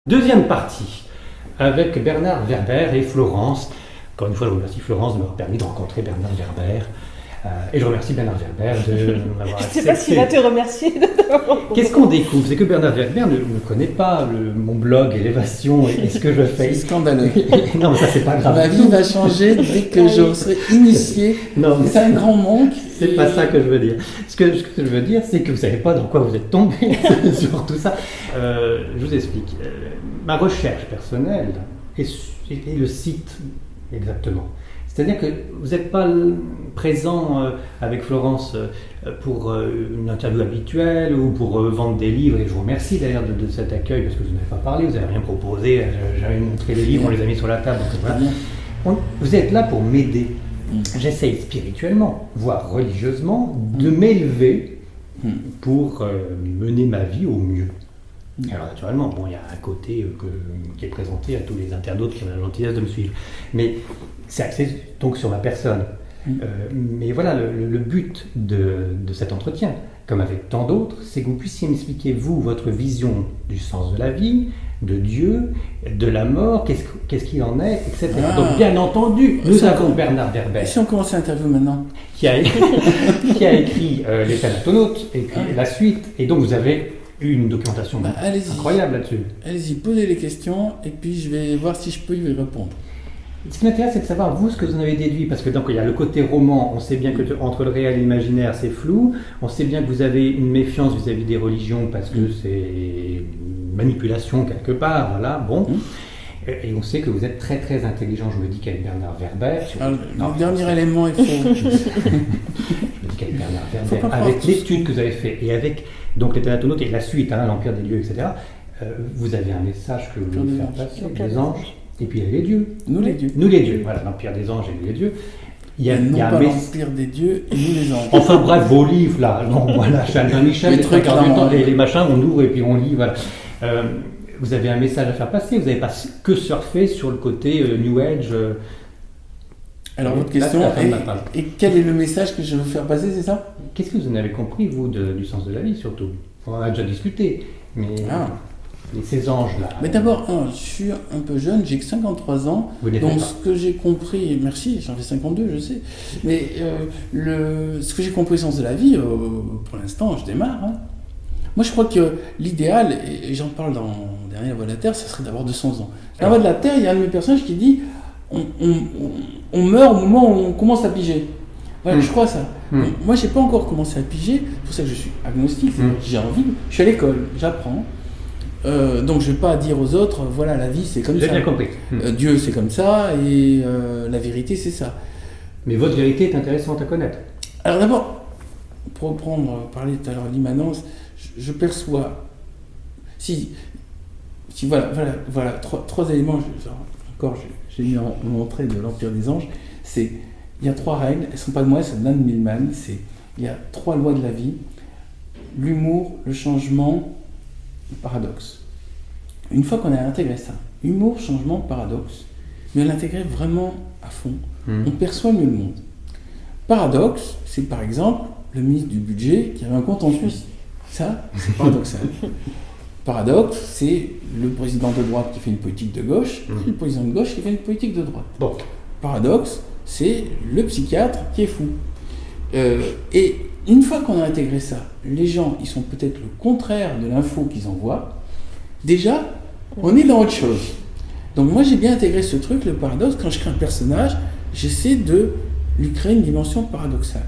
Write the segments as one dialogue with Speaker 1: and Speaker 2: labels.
Speaker 1: Deuxième partie, avec Bernard Werber et Florence. Encore une fois, je remercie Florence de m'avoir permis de rencontrer Bernard Werber. Et je remercie Bernard Werber de m'avoir accepté.
Speaker 2: Je ne sais pas s'il va te remercier.
Speaker 1: Qu'est-ce qu'on découvre? C'est que Bernard Werber ne connaît pas mon blog Élévation et ce que je fais.
Speaker 3: C'est scandaleux.
Speaker 1: Non, mais ça, c'est pas grave.
Speaker 3: Ma vie va changer dès que je serai initié.
Speaker 1: Non, mais
Speaker 3: c'est un grand manque.
Speaker 1: C'est pas ça que je veux dire. Ce que je veux dire, c'est que vous savez pas dans quoi vous êtes tombé sur tout ça. Je vous explique. Ma recherche personnelle est le site exactement. C'est-à-dire que vous n'êtes pas présent avec Florence pour une interview habituelle ou pour vendre des livres, et je vous remercie d'ailleurs de cet accueil parce que vous n'avez pas parlé, vous n'avez rien proposé, j'avais montré les livres, on les a mis sur la table. Donc voilà. Vous êtes là pour m'aider. J'essaye spirituellement, voire religieusement, de m'élever pour mener ma vie au mieux. Alors naturellement, bon, il y a un côté qui est présenté à tous les internautes qui ont la gentillesse de me suivre. Mais c'est axé donc sur ma personne. Mais voilà, le but de cet entretien, comme avec tant d'autres, c'est que vous puissiez m'expliquer, vous, votre vision du sens de la vie, de Dieu, de la mort, qu'est-ce qu'il en est, etc. Donc bien entendu, nous avons Bernard Werber.
Speaker 3: Si on commence l'interview maintenant.
Speaker 1: Qui a écrit Les Thanatonautes, et puis la suite. Et donc vous avez une documentation incroyable là-dessus.
Speaker 3: Allez-y, posez les questions et puis je vais voir si je peux y répondre.
Speaker 1: Ce qui m'intéresse, c'est de savoir, vous, ce que vous en avez déduit, parce que donc il y a le côté roman, on sait bien que entre le réel et l'imaginaire, c'est flou, on sait bien que vous avez une méfiance vis-à-vis des religions, parce que c'est manipulation quelque part, voilà, bon. Et on sait que vous êtes très très intelligent, je me dis qu'avec Bernard Werber...
Speaker 3: le dernier élément est faux.
Speaker 1: Je me dis qu'avec Bernard Werber, avec l'étude que vous avez fait, et avec donc les Thanatonautes et la suite, l'Empire des dieux, etc., vous avez un message que vous voulez faire passer, les anges, et puis il y a les dieux.
Speaker 3: Nous les dieux.
Speaker 1: Nous les dieux, voilà, l'Empire des anges et les dieux.
Speaker 3: Il y a pas l'Empire des dieux et nous les anges.
Speaker 1: Enfin bref, vos livres là, non, voilà, Chalvin Michel, les machins, on ouvre et puis on lit, voilà. Vous avez un message à faire passer, vous n'avez pas que surfer sur le côté New Age.
Speaker 3: Alors votre question et quel est le message que je veux faire passer, c'est ça?
Speaker 1: Qu'est-ce que vous en avez compris, vous, du sens de la vie surtout? On en a déjà discuté, mais ces anges-là...
Speaker 3: Mais d'abord, je suis un peu jeune, j'ai que 53 ans, donc ce que j'ai compris, merci, j'en fais 52, je sais, mais ce que j'ai compris du sens de la vie, pour l'instant, je démarre. Moi, je crois que l'idéal, et j'en parle dans mon dernier Voix de la Terre, ça serait d'avoir 200 ans. Dans Voix de la Terre, il y a un de mes personnages qui dit on meurt au moment où on commence à piger. Voilà, je crois ça. Moi, j'ai pas encore commencé à piger, c'est pour ça que je suis agnostique, j'ai envie, je suis à l'école, j'apprends. Donc, je vais pas dire aux autres, voilà, la vie, c'est comme ça.
Speaker 1: J'ai bien compris.
Speaker 3: Dieu, c'est comme ça, et la vérité, c'est ça.
Speaker 1: Mais votre vérité est intéressante à connaître.
Speaker 3: Alors d'abord, pour reprendre, parler tout à l'heure l'immanence, je perçois, si voilà, trois éléments, j'ai mis en entrée de l'Empire des Anges, il y a 3 règles, elles ne sont pas de moi, elles sont d'Anne Millman, il y a 3 lois de la vie, l'humour, le changement, le paradoxe. Une fois qu'on a intégré ça, humour, changement, paradoxe, mais on l'intégrait vraiment à fond, on perçoit mieux le monde. Paradoxe, c'est par exemple le ministre du budget qui avait un compte en Suisse. Ça, c'est paradoxal. Paradoxe, c'est le président de droite qui fait une politique de gauche et le président de gauche qui fait une politique de droite.
Speaker 1: Bon.
Speaker 3: Paradoxe, c'est le psychiatre qui est fou. Et une fois qu'on a intégré ça, les gens, ils sont peut-être le contraire de l'info qu'ils envoient. Déjà, on est dans autre chose. Donc moi, j'ai bien intégré ce truc, le paradoxe. Quand je crée un personnage, j'essaie de lui créer une dimension paradoxale.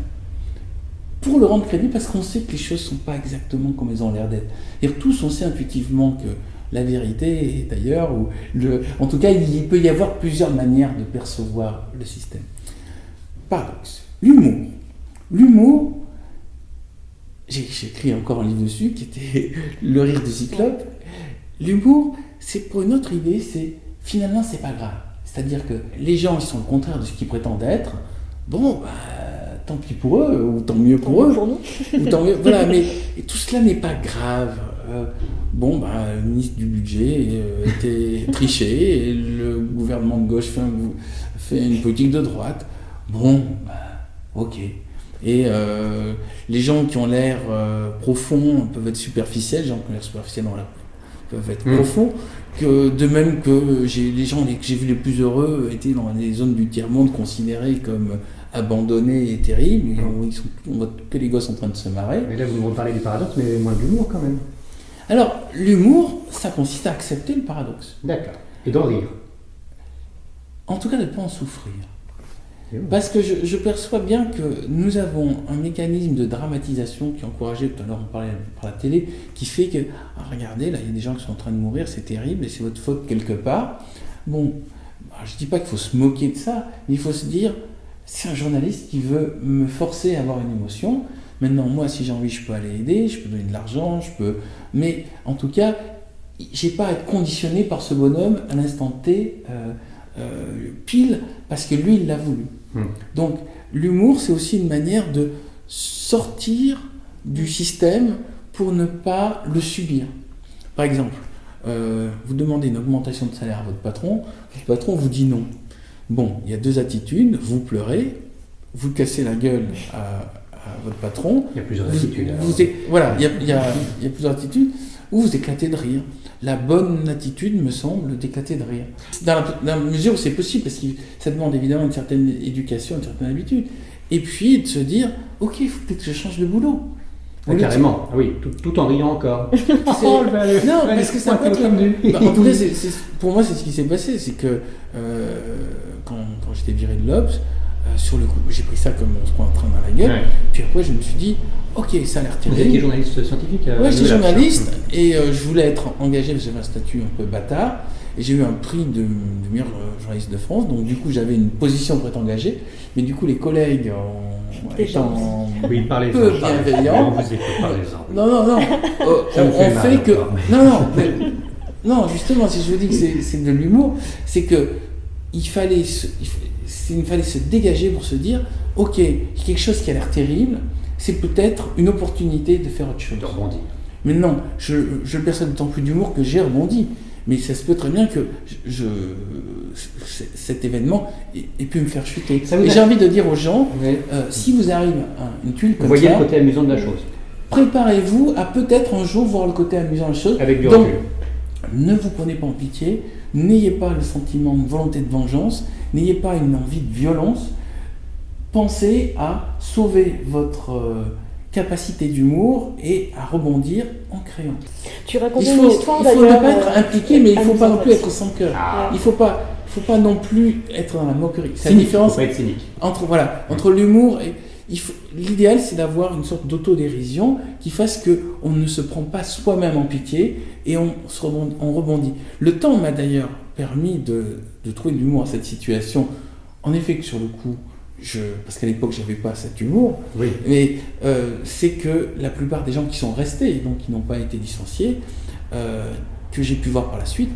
Speaker 3: Pour le rendre crédible, parce qu'on sait que les choses ne sont pas exactement comme elles ont l'air d'être. Et tous, on sait intuitivement que la vérité est ailleurs, en tout cas, il peut y avoir plusieurs manières de percevoir le système. Paradoxe. L'humour. L'humour, j'ai écrit encore un livre dessus, qui était Le rire du cyclope. L'humour, c'est pour une autre idée, finalement, c'est pas grave. C'est-à-dire que les gens, ils sont le contraire de ce qu'ils prétendent être. Bon, tant pis pour eux, ou tant mieux pour eux.
Speaker 2: Pour nous.
Speaker 3: Ou tant mieux, voilà, mais tout cela n'est pas grave. Le ministre du budget était triché, et le gouvernement de gauche fait une politique de droite. Ok. Et les gens qui ont l'air profonds peuvent être superficiels, les gens qui ont l'air superficiels peuvent être profonds, que de même que les gens que j'ai vus les plus heureux étaient dans les zones du tiers-monde considérées comme abandonnées et terribles, on voit que les gosses en train de se marrer.
Speaker 1: Mais là, vous nous reparlez du paradoxe, mais moins de l'humour quand même.
Speaker 3: Alors, l'humour, ça consiste à accepter le paradoxe.
Speaker 1: D'accord. Et d'en rire.
Speaker 3: En tout cas, de ne pas en souffrir. Parce que je perçois bien que nous avons un mécanisme de dramatisation qui est encouragé, tout à l'heure on parlait par la télé, qui fait que, regardez, là il y a des gens qui sont en train de mourir, c'est terrible et c'est votre faute quelque part. Bon, je ne dis pas qu'il faut se moquer de ça, mais il faut se dire, c'est un journaliste qui veut me forcer à avoir une émotion. Maintenant, moi, si j'ai envie, je peux aller aider, je peux donner de l'argent, mais en tout cas, je n'ai pas à être conditionné par ce bonhomme à l'instant T, pile, parce que lui, il l'a voulu. Donc, l'humour, c'est aussi une manière de sortir du système pour ne pas le subir. Par exemple, vous demandez une augmentation de salaire à votre patron vous dit non. Bon, il y a deux attitudes, vous pleurez, vous cassez la gueule à votre patron.
Speaker 1: Il y a plusieurs attitudes.
Speaker 3: Voilà, il y a plusieurs attitudes, ou vous éclatez de rire. La bonne attitude me semble d'éclater de rire. Dans la mesure où c'est possible, parce que ça demande évidemment une certaine éducation, une certaine habitude. Et puis de se dire, ok, il faut peut-être que je change de boulot.
Speaker 1: Carrément, oui, tout en riant encore.
Speaker 3: Non, parce que ça peut être... en tout cas, pour moi, c'est ce qui s'est passé. C'est que quand j'étais viré de l'Obs, sur le coup, j'ai pris ça comme on se prend un train dans la gueule. Ouais. Puis après, je me suis dit, ok, ça a l'air terrible.
Speaker 1: Vous étiez journaliste scientifique
Speaker 3: Oui, j'étais journaliste et je voulais être engagé parce que j'avais un statut un peu bâtard. Et j'ai eu un prix de meilleur journaliste de France. Donc, du coup, j'avais une position pour être engagé. Mais du coup, les collègues, étant peu bienveillants. Non. On fait que. Non, justement, si je vous dis que c'est de l'humour, c'est que il fallait se dégager pour se dire, ok, quelque chose qui a l'air terrible, c'est peut-être une opportunité de faire autre chose.
Speaker 1: De rebondir.
Speaker 3: Mais non, je le perçois d'autant plus d'humour que j'ai rebondi. Mais ça se peut très bien que cet événement ait pu me faire chuter. Et j'ai envie de dire aux gens, si vous arrivez à une tuile comme ça...
Speaker 1: Vous voyez le côté amusant de la chose.
Speaker 3: Préparez-vous à peut-être un jour voir le côté amusant de la chose.
Speaker 1: Avec du
Speaker 3: Donc,
Speaker 1: recul.
Speaker 3: Ne vous prenez pas en pitié, n'ayez pas le sentiment de volonté de vengeance, n'ayez pas une envie de violence. Pensez à sauver votre capacité d'humour et à rebondir en créant.
Speaker 2: Tu racontais une histoire d'ailleurs.
Speaker 3: Il faut ne pas être impliqué, mais il ne faut pas non plus être sans cœur. Il ne faut pas non plus être dans la moquerie. C'est la différence.
Speaker 1: Il ne faut pas être cynique.
Speaker 3: Entre l'humour et... L'idéal, c'est d'avoir une sorte d'autodérision qui fasse qu'on ne se prend pas soi-même en pitié et on rebondit. Le temps m'a d'ailleurs permis de trouver de l'humour à cette situation. En effet, que sur le coup, parce qu'à l'époque, je n'avais pas cet humour, mais c'est que la plupart des gens qui sont restés, donc qui n'ont pas été licenciés, que j'ai pu voir par la suite,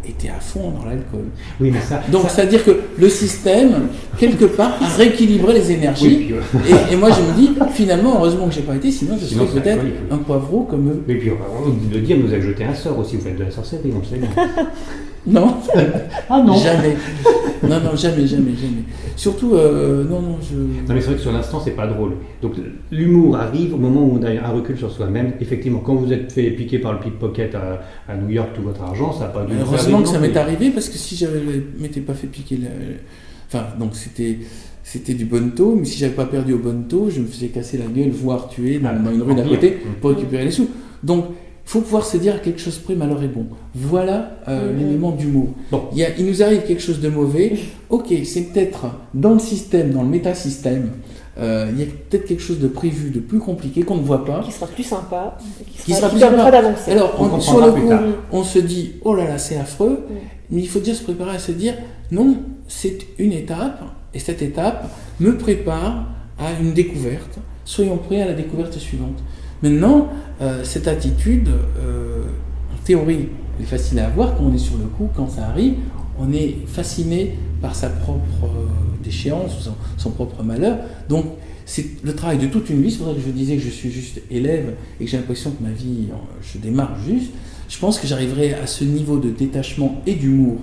Speaker 3: étaient à fond dans l'alcool.
Speaker 1: Oui, mais ça.
Speaker 3: Donc, c'est-à-dire que le système, quelque part, a rééquilibré les énergies. Oui, et moi, je me dis, finalement, heureusement que je n'ai pas été, sinon je serais peut-être un poivreau comme eux.
Speaker 1: Et puis, on de dire, nous a jeté un sort aussi, vous faites de la sorcellerie, on sait bien.
Speaker 3: Non.
Speaker 1: Ah non.
Speaker 3: Jamais. Non, jamais. Surtout, non, je...
Speaker 1: Non, mais c'est vrai que sur l'instant, c'est pas drôle. Donc, l'humour arrive au moment où on a un recul sur soi-même. Effectivement, quand vous êtes fait piquer par le pickpocket à New York tout votre argent, ça n'a pas dû...
Speaker 3: Heureusement que ça m'est arrivé, parce que si j'avais m'étais pas fait piquer... Enfin, donc c'était du bonneto, mais si j'avais pas perdu au bonneto, je me faisais casser la gueule, voire tuer dans une rue d'à côté pour récupérer les sous. Donc, il faut pouvoir se dire quelque chose près, malheur est bon. Voilà l'élément d'humour. Bon. Il nous arrive quelque chose de mauvais. Ok, c'est peut-être dans le système, dans le métasystème, il y a peut-être quelque chose de prévu, de plus compliqué qu'on ne voit pas.
Speaker 2: Qui sera plus sympa,
Speaker 3: qui
Speaker 2: sera plus permettra d'avancer.
Speaker 3: Alors, sur le coup, on se dit, oh là là, c'est affreux. Mais il faut déjà se préparer à se dire, non, c'est une étape, et cette étape me prépare à une découverte. Soyons prêts à la découverte suivante. Maintenant, cette attitude, en théorie, elle est facile à avoir quand on est sur le coup, quand ça arrive, on est fasciné par sa propre déchéance, son propre malheur. Donc, c'est le travail de toute une vie. C'est pour ça que je disais que je suis juste élève et que j'ai l'impression que ma vie, je démarre juste. Je pense que j'arriverai à ce niveau de détachement et d'humour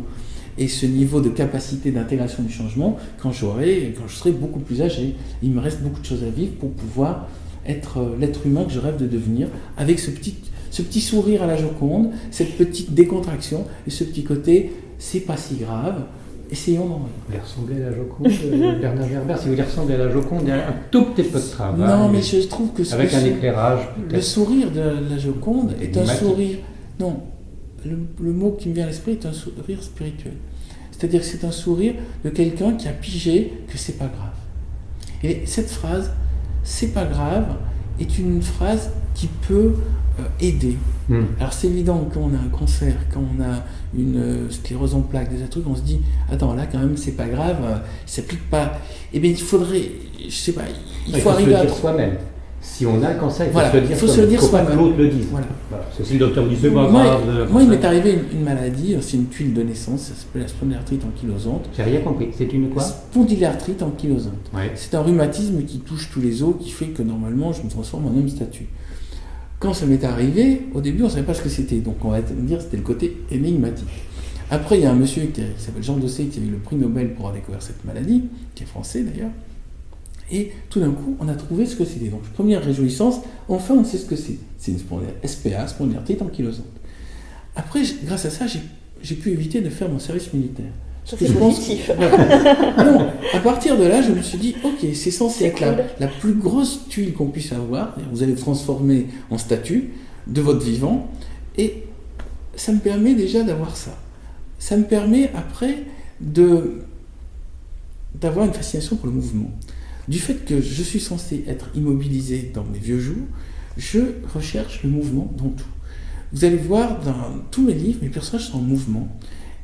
Speaker 3: et ce niveau de capacité d'intégration du changement quand je serai beaucoup plus âgé. Il me reste beaucoup de choses à vivre pour pouvoir être l'être humain que je rêve de devenir, avec ce Ce petit sourire à la Joconde, cette petite décontraction, et ce petit côté, c'est pas si grave, essayons d'en rire.
Speaker 1: Vous lui ressemblez à la Joconde, Bernard Werber. Si vous lui ressemblez à la Joconde, il y a un tout petit peu de travail.
Speaker 3: Non, mais je trouve que
Speaker 1: avec un éclairage.
Speaker 3: le sourire de la Joconde est un
Speaker 1: Énigmatique.
Speaker 3: sourire. Non, le mot qui me vient à l'esprit est un sourire spirituel. C'est-à-dire que c'est un sourire de quelqu'un qui a pigé que c'est pas grave. Et cette phrase, c'est pas grave, est une phrase qui peut aider. Alors c'est évident quand on a un cancer, quand on a une sclérose en plaques, des trucs, on se dit attends là quand même c'est pas grave, ça s'applique pas. Eh bien il faudrait, je sais pas, il faut arriver
Speaker 1: se le
Speaker 3: à
Speaker 1: dire soi-même. Si on a le cancer, il faut
Speaker 3: Voilà,
Speaker 1: se le dire
Speaker 3: il faut se
Speaker 1: soi-même.
Speaker 3: le dire
Speaker 1: Il faut pas que
Speaker 3: soi-même.
Speaker 1: l'autre le dise.
Speaker 3: Voilà.
Speaker 1: Voilà. Parce que si le docteur vous dit c'est pas
Speaker 3: Moi,
Speaker 1: grave.
Speaker 3: moi, il m'est arrivé une maladie, c'est une tuile de naissance, ça s'appelle la spondylarthrite ankylosante.
Speaker 1: J'ai rien compris. C'est une quoi?
Speaker 3: Spondylarthrite ankylosante.
Speaker 1: Ouais.
Speaker 3: C'est un rhumatisme qui touche tous les os, qui fait que normalement je me transforme en homme statue. Quand ça m'est arrivé, au début on ne savait pas ce que c'était, donc on va me dire que c'était le côté énigmatique. Après il y a un monsieur qui s'appelle Jean Dossé qui a eu le prix Nobel pour avoir découvert cette maladie, qui est français d'ailleurs, et tout d'un coup on a trouvé ce que c'était. Donc première réjouissance, enfin on sait ce que c'est. C'est une SPA, spondylarthrite ankylosante. Après, grâce à ça, j'ai pu éviter de faire mon service militaire.
Speaker 2: Ça,
Speaker 3: Que
Speaker 2: c'est
Speaker 3: je pense-
Speaker 2: positif.
Speaker 3: Non, à partir de là, je me suis dit, ok, c'est censé être la plus grosse tuile qu'on puisse avoir. Vous allez vous transformer en statue de votre vivant. Et ça me permet déjà d'avoir ça. Ça me permet après d'avoir une fascination pour le mouvement. Du fait que je suis censé être immobilisé dans mes vieux jours, je recherche le mouvement dans tout. Vous allez voir dans tous mes livres, mes personnages sont en mouvement.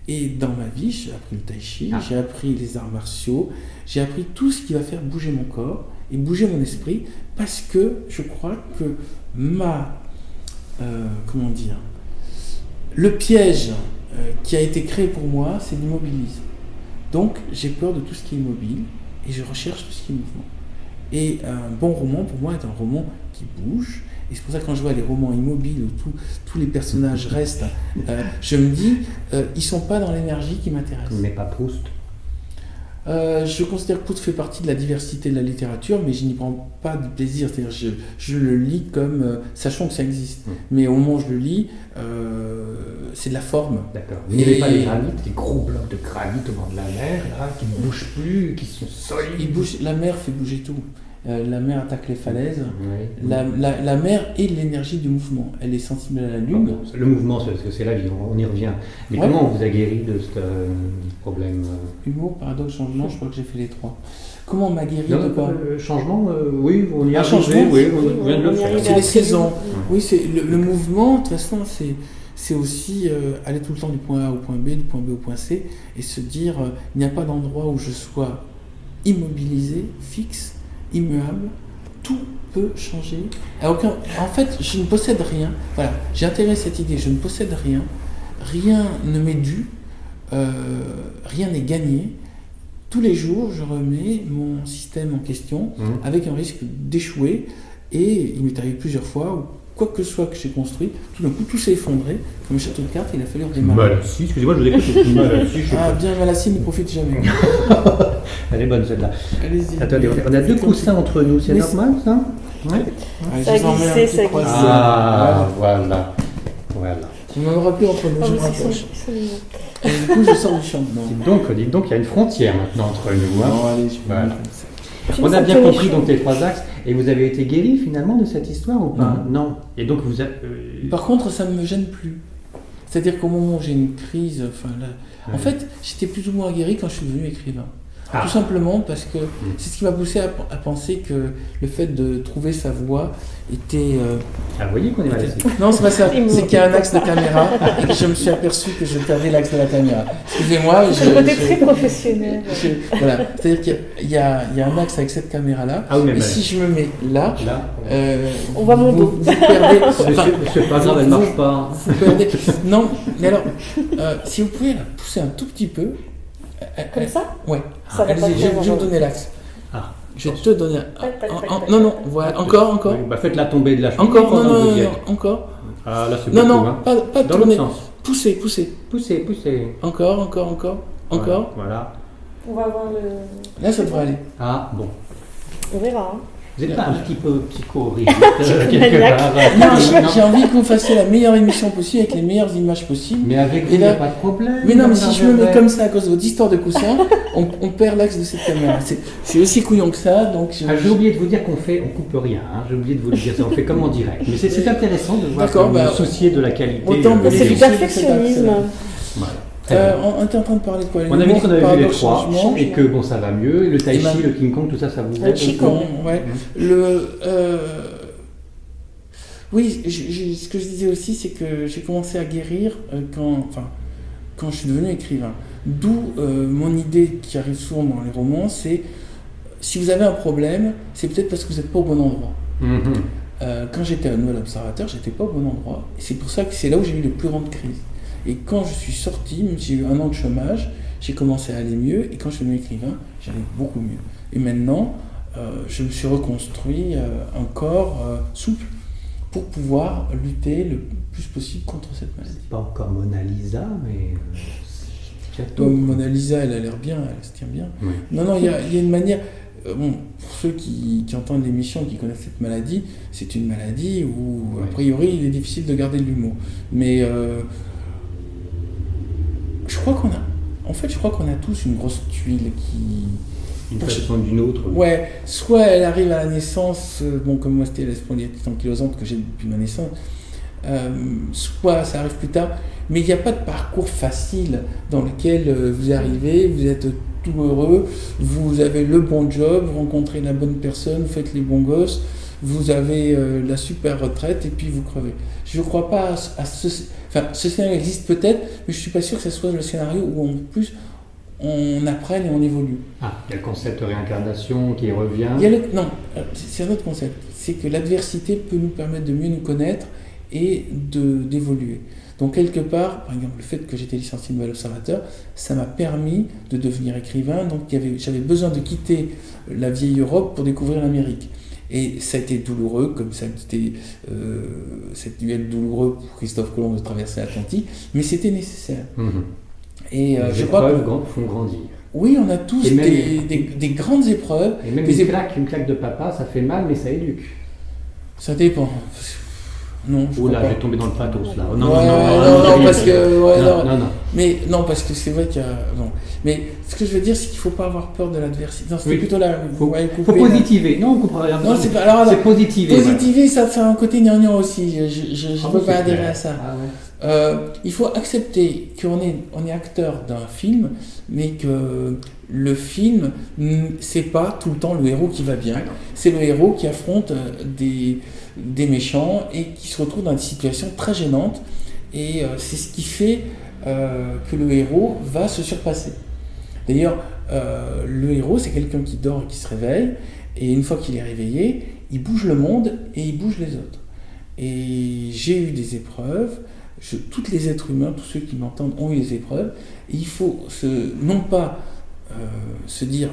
Speaker 3: Et dans ma vie, j'ai appris le tai chi, j'ai appris les arts martiaux, j'ai appris tout ce qui va faire bouger mon corps et bouger mon esprit, parce que je crois que le piège qui a été créé pour moi, c'est l'immobilisme. Donc j'ai peur de tout ce qui est immobile et je recherche tout ce qui est mouvement. Et un bon roman, pour moi, est un roman qui bouge. Et c'est pour ça que quand je vois les romans immobiles où tous les personnages restent, je me dis, ils ne sont pas dans l'énergie qui m'intéresse.
Speaker 1: Mais pas Proust.
Speaker 3: Je considère que Proust fait partie de la diversité de la littérature, mais je n'y prends pas de plaisir. C'est-à-dire je le lis comme sachant que ça existe. Mais au moment où je le lis, c'est de la forme.
Speaker 1: D'accord. Vous n'avez pas les granites, les gros blocs de granit au bord de la mer, là, qui ne bougent plus, qui sont solides.
Speaker 3: La mer fait bouger tout. La mer attaque les falaises.
Speaker 1: Oui.
Speaker 3: La mer est l'énergie du mouvement. Elle est sensible à la lune.
Speaker 1: Le mouvement, c'est parce que c'est la vie, on y revient. Mais comment on vous a guéri de ce problème
Speaker 3: Humour, paradoxe, changement, je crois que j'ai fait les trois. Comment on m'a guéri
Speaker 1: Non,
Speaker 3: de quoi
Speaker 1: changement, oui, on y a
Speaker 3: changement,
Speaker 1: oui, on vient de le
Speaker 2: on y
Speaker 1: faire.
Speaker 2: arrive.
Speaker 3: C'est les
Speaker 2: Absolument.
Speaker 3: saisons. Oui, c'est le mouvement, de toute façon, c'est aussi aller tout le temps du point A au point B, du point B au point C, et se dire, il n'y a pas d'endroit où je sois immobilisé, fixe, immuable, tout peut changer. En fait, je ne possède rien. Voilà, j'ai intégré cette idée, je ne possède rien, rien ne m'est dû, rien n'est gagné. Tous les jours, je remets mon système en question avec un risque d'échouer. Et il m'est arrivé plusieurs fois où, quoi que ce soit que j'ai construit, tout d'un coup, tout s'est effondré. Comme un château de cartes, il a fallu redémarrer.
Speaker 1: Malassis, excusez-moi, je vous écoute, c'est Malassis, je sais
Speaker 3: Ah,
Speaker 1: pas.
Speaker 3: bien, Malassis ne profite jamais.
Speaker 1: Elle est bonne celle-là.
Speaker 3: Allez-y.
Speaker 1: Attendez, on a deux coussins entre nous, c'est
Speaker 3: Mais
Speaker 1: normal ça? Ouais.
Speaker 3: Ah,
Speaker 2: Ça
Speaker 3: je vous en mets un
Speaker 2: glissait,
Speaker 3: petit
Speaker 2: ça
Speaker 3: croisé.
Speaker 2: glissait.
Speaker 1: Ah, voilà. Voilà.
Speaker 3: On m'en aura plus entre nous, je me
Speaker 2: Ils
Speaker 3: rapproche.
Speaker 2: sont mignons.
Speaker 3: Et du coup, je sors du champ. Non.
Speaker 1: Dites donc, il y a une frontière maintenant entre nous. Hein.
Speaker 3: Non, allez, je
Speaker 1: Voilà.
Speaker 3: vais
Speaker 2: Puis
Speaker 1: On
Speaker 2: ça
Speaker 1: a
Speaker 2: me
Speaker 1: bien
Speaker 2: tenait
Speaker 1: compris
Speaker 2: chaud.
Speaker 1: donc les trois axes. Et vous avez été guéri finalement de cette histoire ou pas? Non. Et donc vous avez.
Speaker 3: Par contre, ça ne me gêne plus. C'est-à-dire qu'au moment où j'ai une crise, en fait, j'étais plus ou moins guéri quand je suis devenu écrivain.
Speaker 1: Ah.
Speaker 3: Tout simplement parce que c'est ce qui m'a poussé à penser que le fait de trouver sa voie était...
Speaker 1: Ah, vous voyez qu'on est Malassis.
Speaker 3: Non, c'est pas ça.
Speaker 2: Il
Speaker 3: C'est qu'il y a un axe de caméra et que je me suis aperçu que je perdais l'axe de la caméra. Excusez-moi.
Speaker 2: C'est le côté très professionnel.
Speaker 3: Voilà. C'est-à-dire qu'il y a un axe avec cette caméra-là.
Speaker 1: Ah oui, mais
Speaker 3: et si je me mets là...
Speaker 1: Là.
Speaker 2: On voit mon dos.
Speaker 3: Vous perdez...
Speaker 1: C'est pas grave, elle marche pas.
Speaker 3: Vous perdez... Non, mais alors, si vous pouvez la pousser un tout petit peu...
Speaker 2: Comme ça
Speaker 3: Ouais.
Speaker 2: Ça va pas
Speaker 3: Allez-y, je
Speaker 2: faire,
Speaker 3: vais vous
Speaker 2: genre.
Speaker 3: donner l'axe.
Speaker 1: Ah.
Speaker 3: Je vais te donner...
Speaker 2: Tac, tac, tac, tac.
Speaker 3: Non, voilà. Encore.
Speaker 1: Oui, bah faites la tombée de la chemise.
Speaker 3: Encore,
Speaker 1: pendant que
Speaker 3: non,
Speaker 1: vous y êtes.
Speaker 3: encore.
Speaker 1: Ah là c'est
Speaker 3: Non,
Speaker 1: beaucoup,
Speaker 3: non,
Speaker 1: hein.
Speaker 3: pas
Speaker 1: Dans
Speaker 3: tourner.
Speaker 1: l'autre sens.
Speaker 3: Poussez.
Speaker 1: Poussez.
Speaker 3: Encore.
Speaker 1: Voilà.
Speaker 2: On va voir le.
Speaker 3: Là, ça devrait aller.
Speaker 1: Ah bon.
Speaker 2: On verra. Hein.
Speaker 1: Vous n'êtes pas un petit peu psycho-rigide quelque
Speaker 2: Maniaque.
Speaker 1: part
Speaker 3: Non, j'ai envie que vous fassiez la meilleure émission possible avec les meilleures images possibles.
Speaker 1: Mais avec vous,
Speaker 3: Et
Speaker 1: il n'y a
Speaker 3: là-
Speaker 1: pas de problème.
Speaker 3: Mais non, mais si
Speaker 1: Bernard
Speaker 3: je me mets
Speaker 1: Gervais.
Speaker 3: comme ça à cause de votre histoire de coussin, on perd l'axe de cette caméra. C'est aussi couillon que ça, donc
Speaker 1: J'ai oublié de vous dire qu'on coupe rien, hein. J'ai oublié de vous le dire, ça, on fait comme en direct. Mais c'est intéressant de voir
Speaker 3: D'accord,
Speaker 1: que vous
Speaker 3: bah,
Speaker 1: vous souciez de la qualité.
Speaker 3: autant
Speaker 2: Mais
Speaker 3: que
Speaker 2: c'est du
Speaker 3: les-
Speaker 2: perfectionnisme.
Speaker 1: Voilà. Très bien.
Speaker 3: On était en train de parler de quoi
Speaker 1: On avait dit qu'on avait vu les trois
Speaker 3: changement.
Speaker 1: et que bon, ça va mieux. Et le tai
Speaker 3: Et
Speaker 1: chi,
Speaker 3: ben-
Speaker 1: le King Kong, tout ça, ça vous
Speaker 2: Le
Speaker 1: aide
Speaker 2: Qigong.
Speaker 3: Ouais. Oui, ce que je disais aussi, c'est que j'ai commencé à guérir quand je suis devenu écrivain. D'où mon idée qui arrive souvent dans les romans, c'est si vous avez un problème, c'est peut-être parce que vous n'êtes pas au bon endroit.
Speaker 1: Mhm.
Speaker 3: Quand j'étais à Nouvel Observateur, j'étais pas au bon endroit. Et c'est pour ça que c'est là où j'ai eu les plus grandes crises. Et quand je suis sorti, même si j'ai eu 1 an de chômage, j'ai commencé à aller mieux. Et quand je suis devenu écrivain, j'allais beaucoup mieux. Et maintenant, je me suis reconstruit un corps souple pour pouvoir lutter le plus possible contre cette maladie.
Speaker 1: C'est pas encore Mona Lisa, mais c'est bientôt.
Speaker 3: Donc Mona Lisa, elle a l'air bien, elle se tient bien.
Speaker 1: Oui.
Speaker 3: Non, il y a une manière. Bon, pour ceux qui entendent l'émission, qui connaissent cette maladie, c'est une maladie où, a priori, il est difficile de garder de l'humour. Mais je crois qu'on a tous une grosse tuile qui.
Speaker 1: D'une façon ou d'une autre.
Speaker 3: Ouais, soit elle arrive à la naissance, comme moi c'était la spondylarthrite ankylosante que j'ai depuis ma naissance, soit ça arrive plus tard, mais il n'y a pas de parcours facile dans lequel vous arrivez, vous êtes tout heureux, vous avez le bon job, vous rencontrez la bonne personne, vous faites les bons gosses, vous avez la super retraite et puis vous crevez. Je ne crois pas à ce... Enfin, ce scénario existe peut-être, mais je ne suis pas sûr que ce soit le scénario où en plus on apprenne et on évolue.
Speaker 1: Ah, il y a le concept de réincarnation qui revient.
Speaker 3: Non, c'est un autre concept. C'est que l'adversité peut nous permettre de mieux nous connaître et d'évoluer. Donc quelque part, par exemple, le fait que j'étais licencié de Nouvel Observateur, ça m'a permis de devenir écrivain. Donc j'avais besoin de quitter la vieille Europe pour découvrir l'Amérique. Et ça a été douloureux, comme ça a été dû être douloureux pour Christophe Colomb de traverser l'Atlantique, mais c'était nécessaire.
Speaker 1: Mhm.
Speaker 3: Et
Speaker 1: Les
Speaker 3: je crois
Speaker 1: épreuves font grandir.
Speaker 3: oui, on a tous
Speaker 1: Et même-
Speaker 3: des grandes épreuves.
Speaker 1: Et même
Speaker 3: Des
Speaker 1: une claque de papa, ça fait mal, mais ça éduque.
Speaker 3: Ça dépend. Non, je
Speaker 1: Oh
Speaker 3: crois
Speaker 1: là,
Speaker 3: pas.
Speaker 1: je vais tomber dans le pathos là.
Speaker 3: Ouais, non, parce que
Speaker 1: non.
Speaker 3: Mais non, parce que c'est vrai qu'il y a non. Mais ce que je veux dire, c'est qu'il faut pas avoir peur de l'adversité. Non, c'était
Speaker 1: Oui.
Speaker 3: plutôt là.
Speaker 1: Faut
Speaker 3: ouais,
Speaker 1: Faut
Speaker 3: couper, là.
Speaker 1: positiver. Non, on comprend rien.
Speaker 3: Non, c'est pas. Alors,
Speaker 1: C'est positiver.
Speaker 3: positiver, ça a un côté gnangnan aussi. Je
Speaker 1: Ah
Speaker 3: peux
Speaker 1: oui,
Speaker 3: pas
Speaker 1: c'est
Speaker 3: adhérer
Speaker 1: clair.
Speaker 3: à ça.
Speaker 1: Ah ouais.
Speaker 3: Il faut accepter qu'on est acteur d'un film, mais que le film, c'est pas tout le temps le héros qui va bien. C'est le héros qui affronte des méchants et qui se retrouve dans des situations très gênantes. Et c'est ce qui fait que le héros va se surpasser. D'ailleurs, le héros, c'est quelqu'un qui dort et qui se réveille. Et une fois qu'il est réveillé, il bouge le monde et il bouge les autres. Et j'ai eu des épreuves. Tous les êtres humains, tous ceux qui m'entendent ont eu des épreuves. Et il faut non pas se dire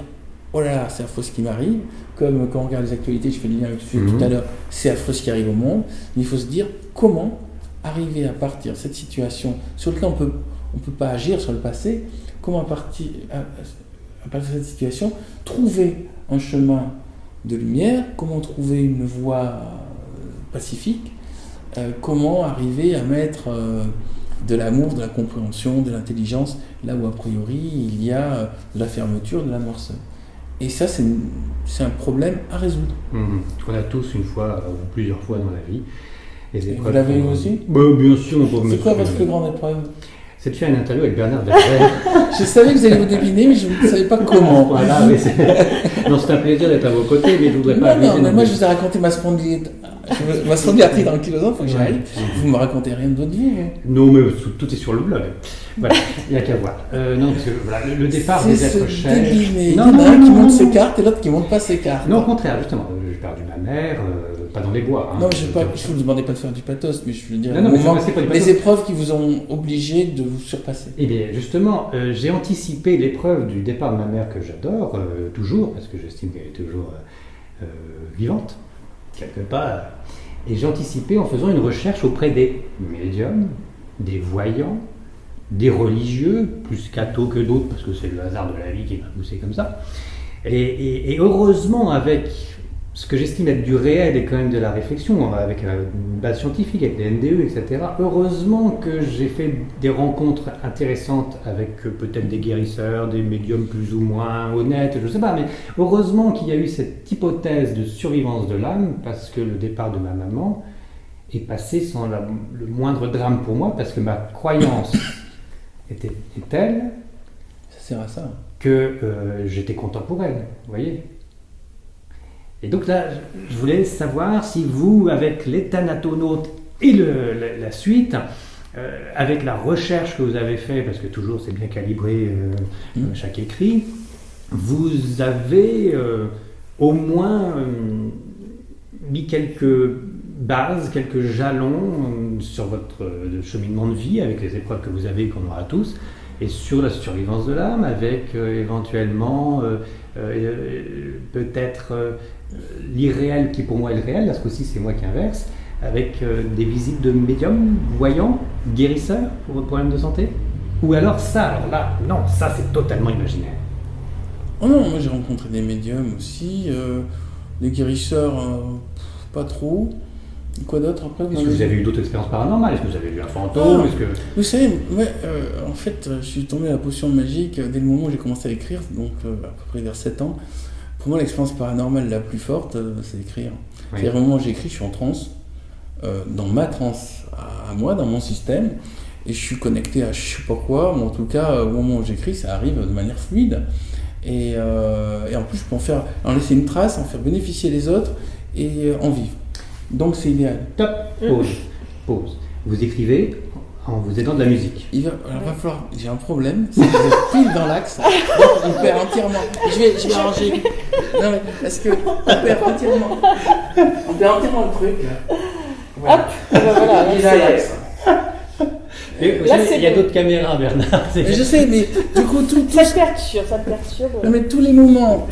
Speaker 3: oh là là, c'est affreux ce qui m'arrive, comme quand on regarde les actualités, je fais le lien avec ce tout à l'heure, c'est affreux ce qui arrive au monde, mais il faut se dire comment arriver à partir de cette situation sur laquelle on peut pas agir sur le passé, comment à partir de cette situation trouver un chemin de lumière, comment trouver une voie pacifique, comment arriver à mettre de l'amour, de la compréhension, de l'intelligence, là où a priori il y a de la fermeture, de la noirceur. Et ça, c'est un problème à résoudre.
Speaker 1: On a tous une fois ou plusieurs fois dans la vie.
Speaker 3: Vous l'avez eu aussi
Speaker 1: Bien sûr.
Speaker 3: C'est quoi votre plus grande épreuve?
Speaker 1: C'est de faire une interview avec Bernard Gervais.
Speaker 3: Je savais que vous alliez vous deviner, mais je ne savais pas comment.
Speaker 1: Voilà, mais c'est un plaisir d'être à vos côtés, mais je voudrais pas
Speaker 3: Non,
Speaker 1: abuser
Speaker 3: mais
Speaker 1: non
Speaker 3: moi
Speaker 1: plus.
Speaker 3: je vous ai raconté ma spondylarthrite ankylosante, il faut que j'arrive. Vous me racontez rien de votre vie.
Speaker 1: Non, mais tout est sur le blog. Voilà, il n'y a qu'à voir. Non, parce que voilà, le départ des êtres chers.
Speaker 3: Il y en a un qui monte ses cartes et l'autre qui ne monte pas ses cartes.
Speaker 1: Non, au contraire, justement. J'ai perdu ma mère, pas dans les bois. Hein.
Speaker 3: Non, je ne vous demandais pas de faire du pathos, mais je veux dire,
Speaker 1: Non, mais c'est pas du pathos.
Speaker 3: les épreuves qui vous ont obligé de vous surpasser.
Speaker 1: Eh bien, justement, j'ai anticipé l'épreuve du départ de ma mère que j'adore, toujours, parce que j'estime qu'elle est toujours vivante, quelque part. Et j'ai anticipé en faisant une recherche auprès des médiums, des voyants, des religieux, plus cathos que d'autres, parce que c'est le hasard de la vie qui m'a poussé comme ça. Et heureusement, avec ce que j'estime être du réel et quand même de la réflexion, avec une base scientifique, avec des NDE, etc. Heureusement que j'ai fait des rencontres intéressantes avec peut-être des guérisseurs, des médiums plus ou moins honnêtes, je ne sais pas, mais heureusement qu'il y a eu cette hypothèse de survivance de l'âme, parce que le départ de ma maman est passé sans le moindre drame pour moi, parce que ma croyance est telle
Speaker 3: Ça sert à ça.
Speaker 1: que j'étais content pour elle, vous voyez. Et donc là, je voulais savoir si vous, avec les Thanatonautes et la suite, avec la recherche que vous avez fait, parce que toujours c'est bien calibré chaque écrit, vous avez au moins mis quelques bases, quelques jalons sur votre cheminement de vie, avec les épreuves que vous avez et qu'on aura tous, et sur la survivance de l'âme, avec éventuellement peut-être l'irréel qui pour moi est le réel, là ce coup-ci c'est moi qui inverse, avec des visites de médiums, voyants, guérisseurs pour votre problème de santé. Ou alors là, non, ça c'est totalement imaginaire.
Speaker 3: Oh non, moi j'ai rencontré des médiums aussi, des guérisseurs, pas trop. Quoi d'autre après?
Speaker 1: Est-ce que vous avez eu d'autres expériences paranormales? Est-ce que vous avez vu un fantôme?
Speaker 3: Vous savez, en fait, je suis tombé à la potion magique dès le moment où j'ai commencé à écrire, donc à peu près vers 7 ans. Pour moi, l'expérience paranormale la plus forte, c'est écrire. Oui. C'est-à-dire, au moment où j'écris, je suis en transe, dans ma transe à moi, dans mon système, et je suis connecté à je sais pas quoi, mais en tout cas, au moment où j'écris, ça arrive de manière fluide. Et en plus, je peux en laisser une trace, en faire bénéficier les autres et en vivre. Donc c'est idéal.
Speaker 1: Top. Pause. Vous écrivez en vous aidant de la musique.
Speaker 3: Il va falloir. J'ai un problème, c'est que vous êtes pile dans l'axe. Donc on perd entièrement. Je vais arranger. Non mais parce que on perd entièrement le truc.
Speaker 2: Voilà. Hop. Voilà.
Speaker 3: Il est dans l'axe.
Speaker 1: Il y a d'autres caméras, Bernard.
Speaker 3: Je sais, mais du coup
Speaker 2: ça te perturbe.
Speaker 3: Non mais tous les moments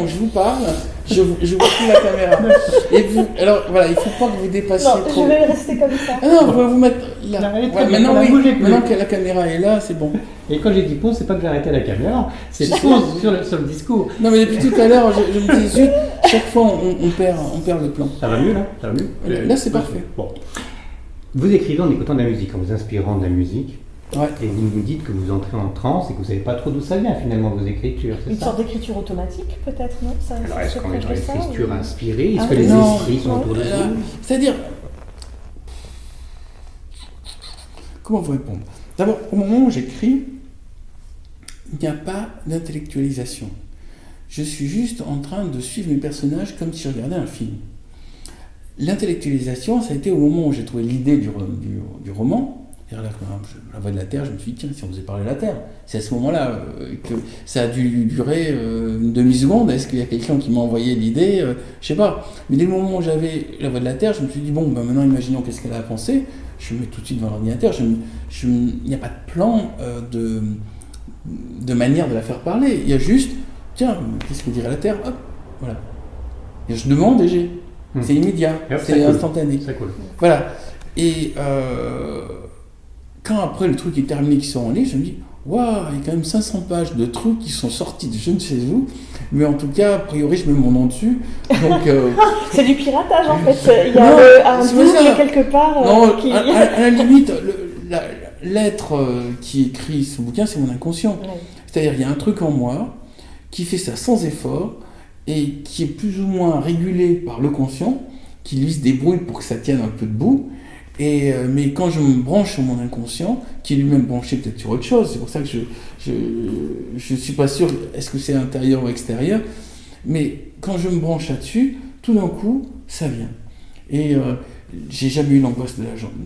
Speaker 3: où je vous parle, je vois plus la caméra. Et vous, alors voilà, il faut pas que vous dépassiez trop.
Speaker 2: Je vais rester comme ça.
Speaker 3: Ah non, on va vous mettre là. Maintenant que la caméra est là, c'est bon.
Speaker 1: Et quand j'ai dit pause, c'est pas que j'ai arrêté la caméra, c'est pause sur le discours.
Speaker 3: Non mais depuis tout à l'heure, je me dis zut, chaque fois on perd le plan.
Speaker 1: Ça va mieux là?
Speaker 3: Là c'est parfait.
Speaker 1: Bon. Vous écrivez en écoutant de la musique, en vous inspirant de la musique,
Speaker 3: ouais.
Speaker 1: Et vous nous dites que vous entrez en transe et que vous ne savez pas trop d'où ça vient finalement vos écritures, c'est ça?
Speaker 2: Une sorte d'écriture automatique peut-être, non?
Speaker 1: Alors est-ce qu'on est dans l'écriture inspirée? Est-ce que les esprits sont autour de vous?
Speaker 3: C'est-à-dire, comment vous répondre? D'abord, au moment où j'écris, il n'y a pas d'intellectualisation. Je suis juste en train de suivre mes personnages comme si je regardais un film. L'intellectualisation, ça a été au moment où j'ai trouvé l'idée du roman. La voix de la Terre, je me suis dit, tiens, si on faisait parler de la Terre. C'est à ce moment-là que ça a dû durer une demi-seconde. Est-ce qu'il y a quelqu'un qui m'a envoyé l'idée? Je sais pas. Mais dès le moment où j'avais la voix de la Terre, je me suis dit, bon, ben maintenant, imaginons qu'est-ce qu'elle a pensé. Je me mets tout de suite devant l'ordinateur. Il n'y a pas de plan de manière de la faire parler. Il y a juste, tiens, qu'est-ce que dirait la Terre? Hop, voilà. Et je demande et j'ai. C'est immédiat, c'est instantané.
Speaker 1: C'est cool.
Speaker 3: Voilà. Et quand après le truc est terminé, qu'ils sont en ligne, je me dis, waouh, il y a quand même 500 pages de trucs qui sont sortis de je ne sais où, mais en tout cas, a priori, je mets mon nom dessus. Donc,
Speaker 2: c'est du piratage en fait. Il y a un double quelque part.
Speaker 3: Non, à la limite, l'être qui écrit ce bouquin, c'est mon inconscient. Ouais. C'est-à-dire, il y a un truc en moi qui fait ça sans effort, et qui est plus ou moins régulé par le conscient, qui lui se débrouille pour que ça tienne un peu debout, mais quand je me branche sur mon inconscient, qui est lui-même branché peut-être sur autre chose, c'est pour ça que je suis pas sûr, est-ce que c'est intérieur ou extérieur, mais quand je me branche là-dessus, tout d'un coup, ça vient. Et j'ai jamais eu l'angoisse de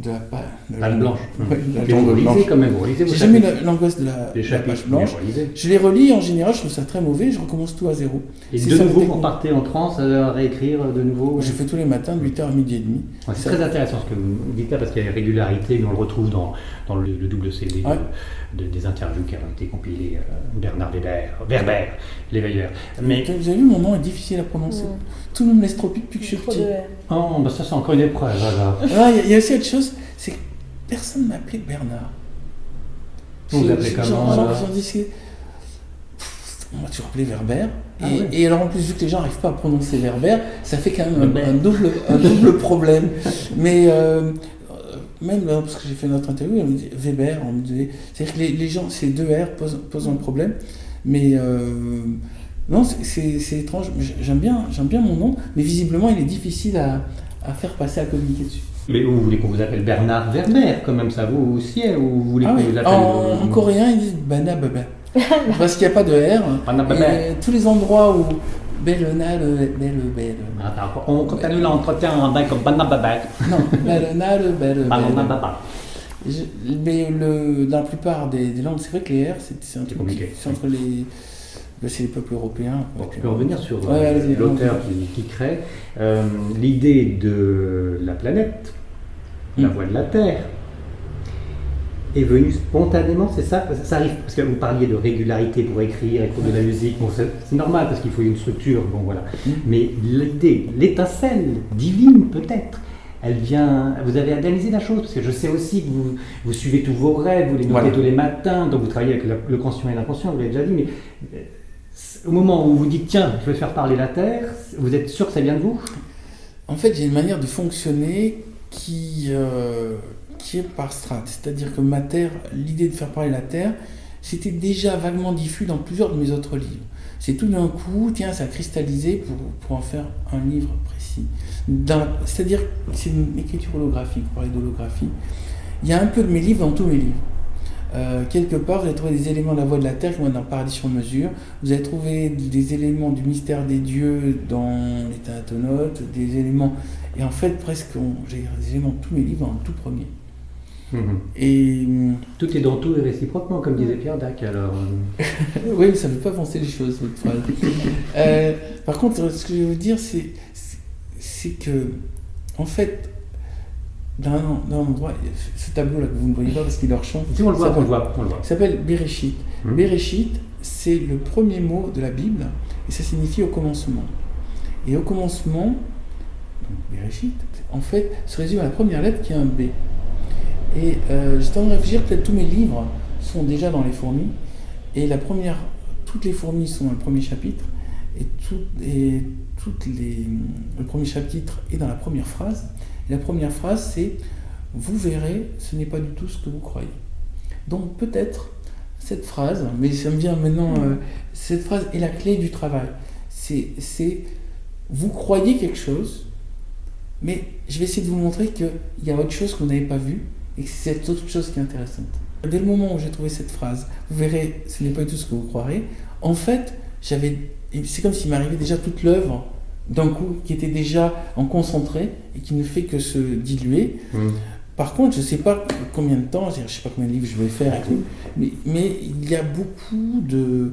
Speaker 3: la
Speaker 1: page blanche.
Speaker 3: Ouais,
Speaker 1: vous lisez quand même,
Speaker 3: j'ai jamais eu l'angoisse de la page blanche. Je les relis, en général, je trouve ça très mauvais, je recommence tout à zéro.
Speaker 1: Et de nouveau, vous repartez en transe à réécrire de nouveau?
Speaker 3: Je fais tous les matins de 8h à midi et demi.
Speaker 1: Ouais, c'est très intéressant ce que vous dites là, parce qu'il y a une régularité, mais on le retrouve dans le double CD des interviews qui ont été compilées, Bernard Werber, l'éveilleur. Mais
Speaker 3: vous avez vu, mon nom est difficile à prononcer. Tout le monde me laisse trop depuis que je suis petit.
Speaker 1: Oh, bah ça c'est encore une épreuve.
Speaker 3: Il y a aussi autre chose, c'est que personne ne m'appelait Bernard.
Speaker 1: Vous vous appelez comment?
Speaker 3: on m'a toujours appelé Werber.
Speaker 1: Ouais.
Speaker 3: Et alors en plus, vu que les gens n'arrivent pas à prononcer Werber, ça fait quand même un double problème. Mais même parce que j'ai fait notre interview, on me dit Weber, on me disait, c'est-à-dire que les gens, ces deux R posent un problème. Mais non, c'est étrange. J'aime bien mon nom, mais visiblement, il est difficile à faire passer, à communiquer dessus.
Speaker 1: Mais vous voulez qu'on vous appelle Bernard Werber, quand même, ça vous aussi, ou vous voulez qu'on vous appelle...
Speaker 3: En coréen, ils disent Bana Baba. Parce qu'il n'y a pas de R. Et tous les endroits où Bellona, belle.
Speaker 1: On continue l'entretien avec Bana Baba.
Speaker 3: Non, Bellona,
Speaker 1: Bana Baba.
Speaker 3: Mais dans la plupart des langues, c'est vrai que les R, c'est un truc compliqué. C'est entre les... C'est les peuples européens.
Speaker 1: Bon, tu peux revenir sur l'auteur qui crée l'idée de la planète, la voie de la Terre, est venue spontanément, c'est ça? Ça arrive, parce que vous parliez de régularité pour écrire et pour de la musique, bon, c'est normal parce qu'il faut une structure, bon voilà. Mais l'idée, l'étincelle divine peut-être, elle vient. Vous avez analysé la chose, parce que je sais aussi que vous suivez tous vos rêves, vous les notez tous les matins, donc vous travaillez avec le conscient et l'inconscient, vous l'avez déjà dit, mais au moment où vous dites tiens, je vais faire parler la Terre, vous êtes sûr que ça vient de vous?
Speaker 3: En fait, j'ai une manière de fonctionner qui est par strates. C'est-à-dire que ma Terre, l'idée de faire parler la Terre, c'était déjà vaguement diffus dans plusieurs de mes autres livres. C'est tout d'un coup, tiens, ça a cristallisé pour en faire un livre précis. C'est-à-dire que c'est une écriture holographique, pour parler d'holographie. Il y a un peu de mes livres dans tous mes livres. Quelque part, vous allez trouver des éléments de la voie de la Terre qui vont être dans Paradis sur mesure. Vous allez trouver des éléments du mystère des dieux dans les Thanatonautes, des éléments... Et en fait, presque, j'ai des éléments de tous mes livres dans le tout premier. Et
Speaker 1: tout est dans tout et réciproquement, comme disait Pierre Dac, alors...
Speaker 3: Oui, ça ne veut pas avancer les choses, votre phrase. Par contre, ce que je veux dire, c'est que, en fait, dans un endroit, ce tableau-là que vous ne voyez pas parce qu'il est hors champ,
Speaker 1: si on le voit, on le voit.
Speaker 3: Il s'appelle Bereshit. Bereshit, c'est le premier mot de la Bible, et ça signifie au commencement. Et au commencement, donc Bereshit, en fait, se résume à la première lettre qui est un B. Et j'étais en train de réfléchir, peut-être tous mes livres sont déjà dans les fourmis, et toutes les fourmis sont dans le premier chapitre, et le premier chapitre est dans la première phrase. Et la première phrase, c'est « Vous verrez, ce n'est pas du tout ce que vous croyez ». Donc peut-être cette phrase, mais ça me vient maintenant, cette phrase est la clé du travail. C'est vous croyez quelque chose, mais je vais essayer de vous montrer qu'il y a autre chose que vous n'avez pas vu, et que c'est cette autre chose qui est intéressante. Dès le moment où j'ai trouvé cette phrase, vous verrez, ce n'est pas du tout ce que vous croirez, en fait, c'est comme s'il m'arrivait déjà toute l'œuvre d'un coup, qui était déjà en concentré et qui ne fait que se diluer. Par contre, je ne sais pas combien de temps, je ne sais pas combien de livres je vais faire et tout, mais il y a beaucoup de...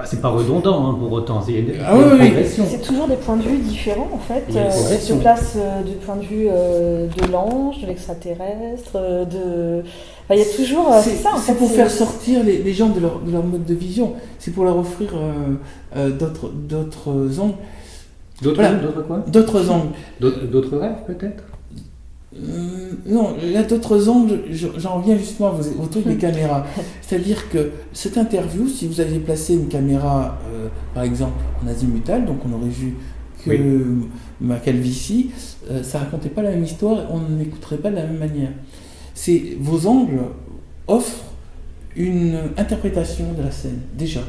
Speaker 1: c'est pas redondant pour autant, c'est une
Speaker 2: progression. C'est toujours des points de vue différents en fait. Ça se place du point de vue de l'ange, de l'extraterrestre, il y a toujours.
Speaker 3: C'est pour faire sortir les gens de leur mode de vision. C'est pour leur offrir d'autres angles.
Speaker 1: D'autres quoi?
Speaker 3: D'autres angles.
Speaker 1: D'autres rêves peut-être?
Speaker 3: Non, là d'autres angles, j'en reviens justement au truc des caméras. C'est-à-dire que cette interview, si vous aviez placé une caméra, par exemple, en azimutal, donc on aurait vu que ma calvitie, ça racontait pas la même histoire, on n'écouterait pas de la même manière. Vos angles offrent une interprétation de la scène, déjà.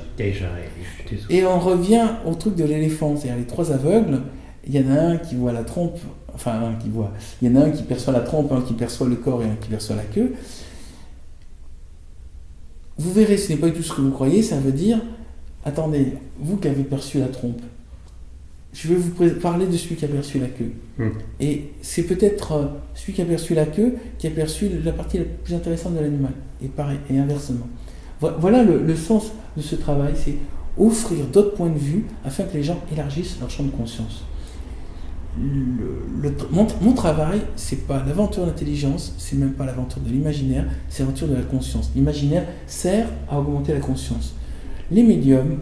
Speaker 3: Et on revient au truc de l'éléphant, c'est-à-dire les trois aveugles, il y en a un qui voit la trompe, il y en a un qui perçoit la trompe, un qui perçoit le corps et un qui perçoit la queue. Vous verrez, ce n'est pas du tout ce que vous croyez, ça veut dire, attendez, vous qui avez perçu la trompe, je vais vous parler de celui qui a perçu la queue. Et c'est peut-être celui qui a perçu la queue qui a perçu la partie la plus intéressante de l'animal, et pareil, et inversement. Voilà le sens de ce travail, c'est offrir d'autres points de vue afin que les gens élargissent leur champ de conscience. Mon travail, c'est pas l'aventure de l'intelligence, c'est même pas l'aventure de l'imaginaire, c'est l'aventure de la conscience. L'imaginaire sert à augmenter la conscience. Les médiums,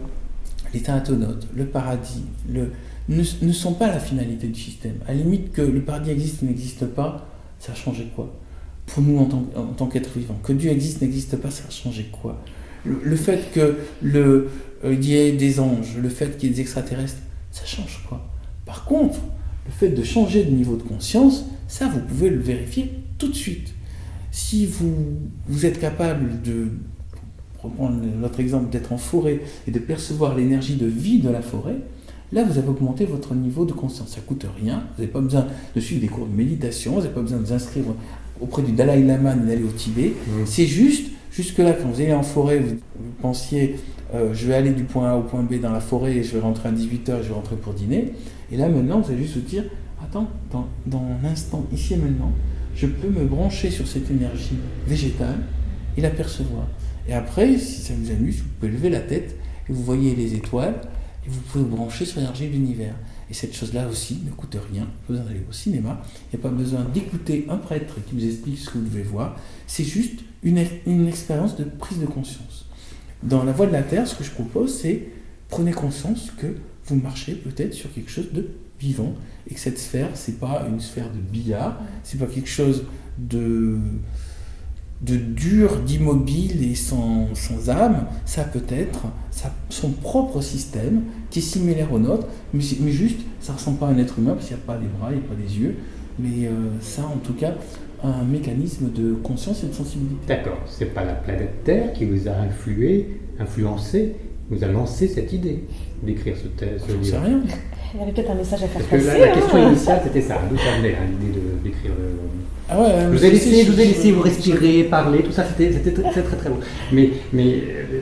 Speaker 3: les thanatonautes, le paradis, ne sont pas la finalité du système. À la limite que le paradis existe ou n'existe pas, ça a changé quoi? Pour nous en tant qu'être vivant. Que Dieu existe, n'existe pas, ça a changé quoi? Le fait que il y ait des anges, le fait qu'il y ait des extraterrestres, ça change quoi. Par contre, le fait de changer de niveau de conscience, ça vous pouvez le vérifier tout de suite. Si vous êtes capable de, pour reprendre notre exemple, d'être en forêt et de percevoir l'énergie de vie de la forêt, là vous avez augmenté votre niveau de conscience. Ça ne coûte rien, vous n'avez pas besoin de suivre des cours de méditation, vous n'avez pas besoin de vous inscrire auprès du Dalai Lama ni d'aller au Tibet. C'est juste, jusque-là, quand vous allez en forêt, vous pensiez je vais aller du point A au point B dans la forêt et je vais rentrer à 18h, je vais rentrer pour dîner. Et là maintenant, vous allez juste vous dire, attends, dans l'instant, ici et maintenant, je peux me brancher sur cette énergie végétale et la percevoir. Et après, si ça vous amuse, vous pouvez lever la tête et vous voyez les étoiles et vous pouvez vous brancher sur l'énergie de l'univers. Et cette chose-là aussi ne coûte rien. Pas besoin d'aller au cinéma, il n'y a pas besoin d'écouter un prêtre qui vous explique ce que vous devez voir. C'est juste une expérience de prise de conscience. Dans la Voie de la Terre, ce que je propose, c'est prenez conscience que vous marchez peut-être sur quelque chose de vivant et que cette sphère, c'est pas une sphère de billard, c'est pas quelque chose de dur, d'immobile et sans âme. Ça peut être son propre système qui est similaire au nôtre, mais juste, ça ne ressemble pas à un être humain parce qu'il n'y a pas des bras, il n'y a pas des yeux, mais ça, en tout cas, un mécanisme de conscience et de sensibilité.
Speaker 1: D'accord, c'est pas la planète Terre qui vous a influencé, vous a lancé cette idée d'écrire ce livre.
Speaker 3: Je ne sais rien.
Speaker 2: Il y avait peut-être un message à faire
Speaker 1: passer. Parce que la question initiale, c'était ça, d'où ça venait, l'idée d'écrire le...
Speaker 3: Ah ouais,
Speaker 1: je vous ai laissé vous respirer, parler, tout ça, c'était très très beau. Mais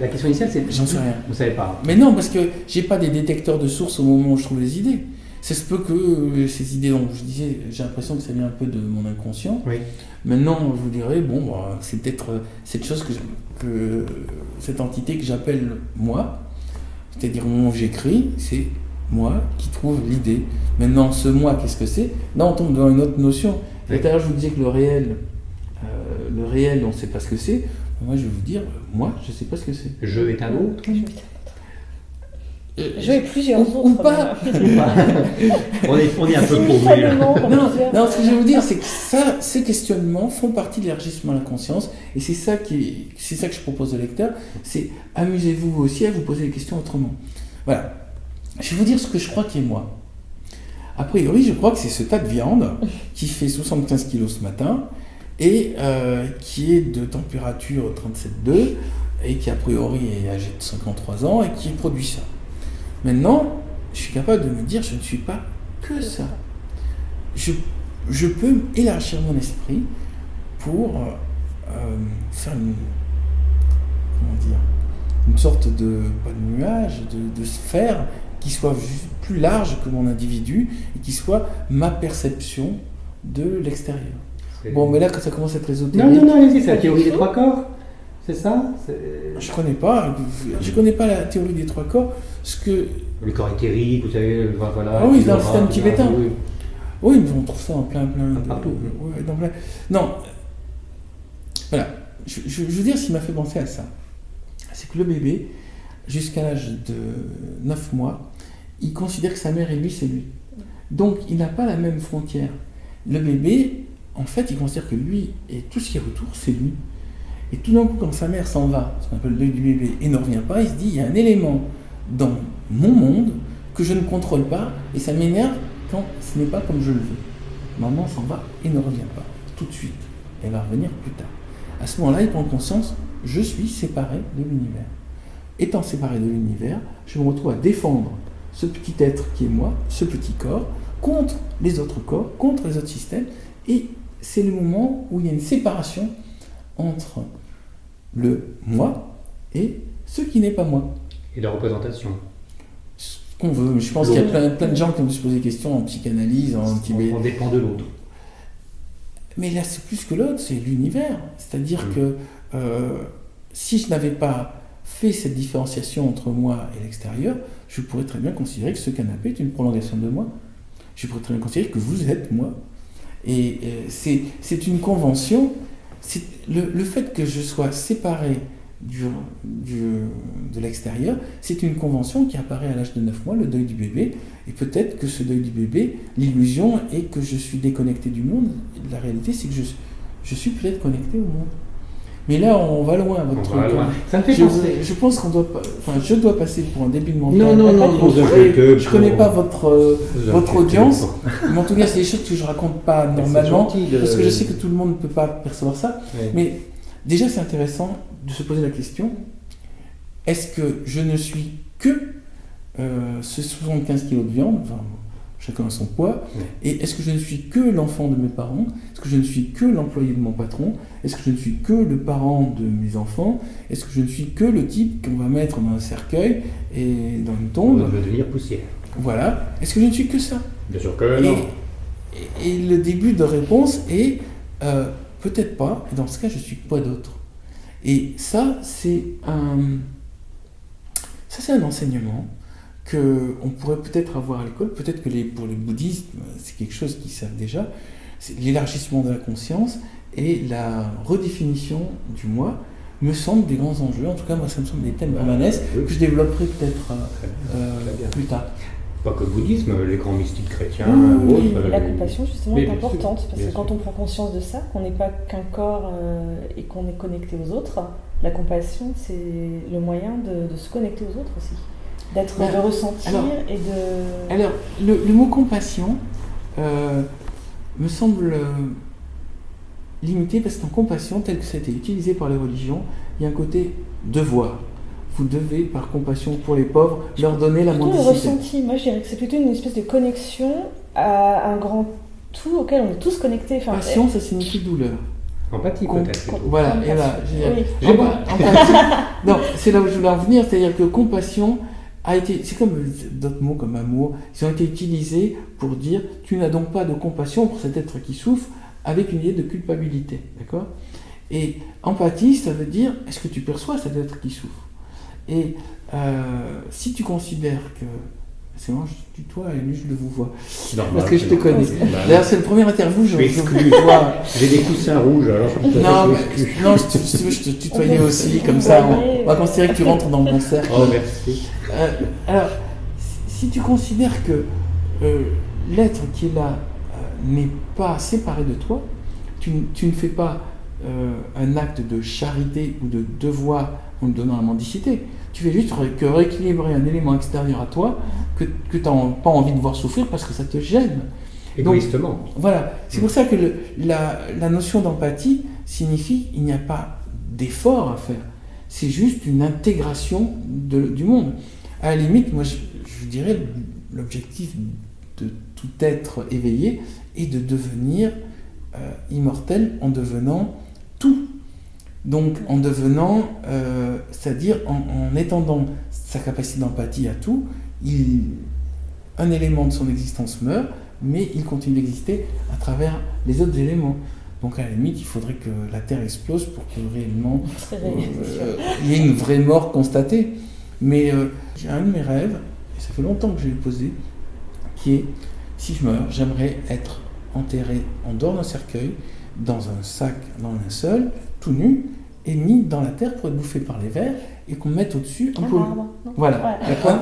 Speaker 1: la question initiale, c'est...
Speaker 3: J'en sais rien.
Speaker 1: Vous ne savez pas.
Speaker 3: Mais non, parce que j'ai pas des détecteurs de sources au moment où je trouve les idées. C'est ce peu que ces idées dont je disais, j'ai l'impression que ça vient un peu de mon inconscient.
Speaker 1: Oui.
Speaker 3: Maintenant, je vous dirais, bon, c'est peut-être cette chose que cette entité que j'appelle moi, c'est-à-dire au moment où j'écrit, c'est moi qui trouve l'idée. Maintenant, ce moi, qu'est-ce que c'est? Là, on tombe dans une autre notion.
Speaker 1: Oui.
Speaker 3: Tout à l'heure, je vous disais que le réel, on ne sait pas ce que c'est. Moi, je vais vous dire, moi, je ne sais pas ce que c'est.
Speaker 1: Je est un autre.
Speaker 2: Je vais plusieurs autres.
Speaker 3: Ou pas.
Speaker 1: on est un peu paumé.
Speaker 3: Non, ce que je vais vous dire, c'est que ces questionnements font partie de l'élargissement à la conscience, et c'est ça que je propose au lecteur, c'est amusez-vous aussi à vous poser les questions autrement. Voilà. Je vais vous dire ce que je crois qui est moi. A priori, je crois que c'est ce tas de viande qui fait 75 kg ce matin et qui est de température 37,2 et qui a priori est âgé de 53 ans et qui produit ça. Maintenant, je suis capable de me dire je ne suis pas que ça. Je peux élargir mon esprit pour faire une sorte de, pas de nuage, de sphère qui soit plus large que mon individu et qui soit ma perception de l'extérieur. Bon, mais là, quand ça commence à être ésotérique...
Speaker 1: Non, allez-y, c'est la théorie des trois corps, c'est ça?
Speaker 3: Je connais pas la théorie des trois corps.
Speaker 1: Le corps éthérique, vous savez, voilà...
Speaker 3: Ah oui, dans le système tibétain. Oui, mais on trouve ça en plein...
Speaker 1: Partout.
Speaker 3: Non, voilà. Je veux dire, ce qui m'a fait penser à ça, c'est que le bébé, jusqu'à l'âge de 9 mois, il considère que sa mère et lui, c'est lui. Donc, il n'a pas la même frontière. Le bébé, en fait, il considère que lui et tout ce qui est autour, c'est lui. Et tout d'un coup, quand sa mère s'en va, ce qu'on appelle le deuil du bébé, et ne revient pas, il se dit, il y a un élément dans mon monde que je ne contrôle pas, et ça m'énerve quand ce n'est pas comme je le veux. Maman s'en va et ne revient pas, tout de suite. Elle va revenir plus tard. À ce moment-là, il prend conscience, je suis séparé de l'univers. Étant séparé de l'univers, je me retrouve à défendre ce petit être qui est moi, ce petit corps, contre les autres corps, contre les autres systèmes, et c'est le moment où il y a une séparation entre le moi et ce qui n'est pas moi.
Speaker 1: Et la représentation.
Speaker 3: Ce qu'on veut. Je pense qu'il y a plein de gens qui ont dû se poser des questions en psychanalyse, en Tibet.
Speaker 1: On dépend de l'autre.
Speaker 3: Mais là, c'est plus que l'autre, c'est l'univers. C'est-à-dire que si je n'avais pas fait cette différenciation entre moi et l'extérieur, je pourrais très bien considérer que ce canapé est une prolongation de moi. Je pourrais très bien considérer que vous êtes moi. Et c'est une convention. Le fait que je sois séparé de l'extérieur, c'est une convention qui apparaît à l'âge de 9 mois, le deuil du bébé. Et peut-être que ce deuil du bébé, l'illusion est que je suis déconnecté du monde. La réalité, c'est que je suis peut-être connecté au monde. Mais là, on va loin, votre truc.
Speaker 1: Ça me fait penser.
Speaker 3: Je pense qu'on doit pas. Enfin, je dois passer pour un débile mental.
Speaker 1: Non,
Speaker 3: je connais pas votre audience, mais en tout cas, c'est des choses que je raconte pas normalement, parce que je sais que tout le monde ne peut pas percevoir ça.
Speaker 1: Oui.
Speaker 3: Mais déjà, c'est intéressant de se poser la question, est-ce que je ne suis que ce 75 kg de viande, enfin, chacun a son poids, et est-ce que je ne suis que l'enfant de mes parents? Est-ce que je ne suis que l'employé de mon patron? Est-ce que je ne suis que le parent de mes enfants? Est-ce que je ne suis que le type qu'on va mettre dans un cercueil et dans une tombe?
Speaker 1: On va devenir poussière.
Speaker 3: Voilà. Est-ce que je ne suis que ça?
Speaker 1: Bien sûr que non.
Speaker 3: Et le début de réponse est peut-être pas, et dans ce cas, je suis quoi d'autre? Et ça, c'est un enseignement qu'on pourrait peut-être avoir à l'école, peut-être que pour les bouddhistes, c'est quelque chose qu'ils savent déjà, c'est l'élargissement de la conscience et la redéfinition du moi me semblent des grands enjeux. En tout cas, moi, ça me semble des thèmes romanesques que je développerai peut-être plus tard.
Speaker 1: Pas que le bouddhisme, les grands mystiques chrétiens.
Speaker 2: La compassion, justement, est importante, parce que quand on prend conscience de ça, qu'on n'est pas qu'un corps et qu'on est connecté aux autres, la compassion, c'est le moyen de se connecter aux autres aussi. De ressentir et de...
Speaker 3: Alors, le mot compassion me semble limité parce qu'en compassion, tel que ça a été utilisé par les religions, il y a un côté devoir. Vous devez, par compassion pour les pauvres, leur donner la mendicité.
Speaker 2: Le ressenti, moi je dirais que c'est plutôt une espèce de connexion à un grand tout auquel on est tous connectés. Enfin,
Speaker 3: passion, ça signifie douleur.
Speaker 1: Empathie peut-être.
Speaker 3: Voilà, et là,
Speaker 1: empathie.
Speaker 3: Non, c'est là où je voulais en venir, c'est-à-dire que compassion a été, c'est comme d'autres mots comme amour, ils ont été utilisés pour dire tu n'as donc pas de compassion pour cet être qui souffre avec une idée de culpabilité, d'accord? Et empathie, ça veut dire est-ce que tu perçois cet être qui souffre? Et si tu considères que c'est moi, je tutoie et lui je le vous vois.
Speaker 1: Normal,
Speaker 3: parce que je te connais. D'ailleurs, c'est le premier interview, je vois.
Speaker 1: J'ai des coussins rouges, alors
Speaker 3: non, je te tutoyais aussi, comme ça, on va considérer que tu rentres dans mon cercle.
Speaker 1: Oh, merci.
Speaker 3: Alors, si tu considères que l'être qui est là n'est pas séparé de toi, tu ne fais pas un acte de charité ou de devoir en lui donnant la mendicité. Tu fais juste que rééquilibrer un élément extérieur à toi que tu n'as pas envie de voir souffrir parce que ça te gêne.
Speaker 1: Égoïstement.
Speaker 3: Donc, voilà. C'est pour ça que la notion d'empathie signifie qu'il n'y a pas d'effort à faire. C'est juste une intégration du monde. À la limite, moi je dirais l'objectif de tout être éveillé est de devenir immortel en devenant tout. Donc en devenant, c'est-à-dire en étendant sa capacité d'empathie à tout, un élément de son existence meurt, mais il continue d'exister à travers les autres éléments. Donc à la limite, il faudrait que la Terre explose pour que réellement il y ait une vraie mort constatée. Mais j'ai un de mes rêves, et ça fait longtemps que je l'ai posé, qui est, si je meurs, j'aimerais être enterré en dehors d'un cercueil, dans un sac, dans un linceul, tout nu, et mis dans la terre pour être bouffé par les vers, et qu'on mette au-dessus un pommier. Voilà,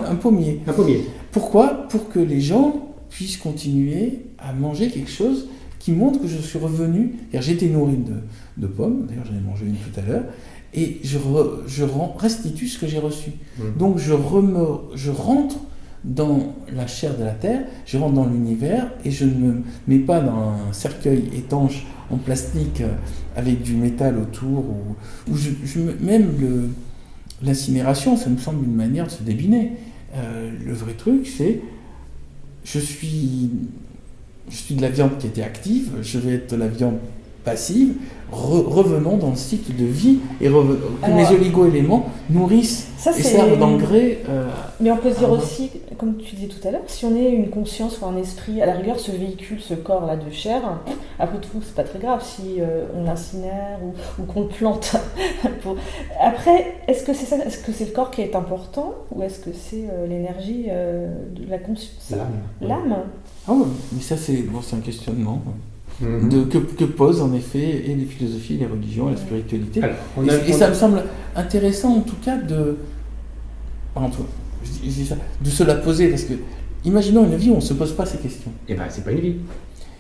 Speaker 3: un pommier.
Speaker 1: Un pommier.
Speaker 3: Pourquoi? Pour que les gens puissent continuer à manger quelque chose qui montre que je suis revenu. J'ai été nourri de pommes, d'ailleurs j'en ai mangé une tout à l'heure, et je restitue ce que j'ai reçu. Donc je rentre dans la chair de la terre, je rentre dans l'univers et je ne me mets pas dans un cercueil étanche en plastique avec du métal autour ou même l'incinération, ça me semble une manière de se débiner. Le vrai truc, c'est je suis de la viande qui était active, je vais être de la viande passive, revenons dans le cycle de vie et que mes oligo-éléments nourrissent et servent d'engrais.
Speaker 2: Mais on peut se dire aussi, comme tu disais tout à l'heure, si on est une conscience ou un esprit, à la rigueur, ce véhicule, ce corps-là de chair, après tout, c'est pas très grave si on l'incinère ou qu'on le plante. Après, est-ce que c'est ça? Est-ce que c'est le corps qui est important ou est-ce que c'est l'énergie de la conscience? L'âme.
Speaker 3: Ah oui, mais ça c'est un questionnement. Que posent en effet et les philosophies, les religions, et la spiritualité. Alors, ça me semble intéressant en tout cas de se la poser, parce que imaginons une vie où on ne se pose pas ces questions.
Speaker 1: Eh bien, c'est pas une vie.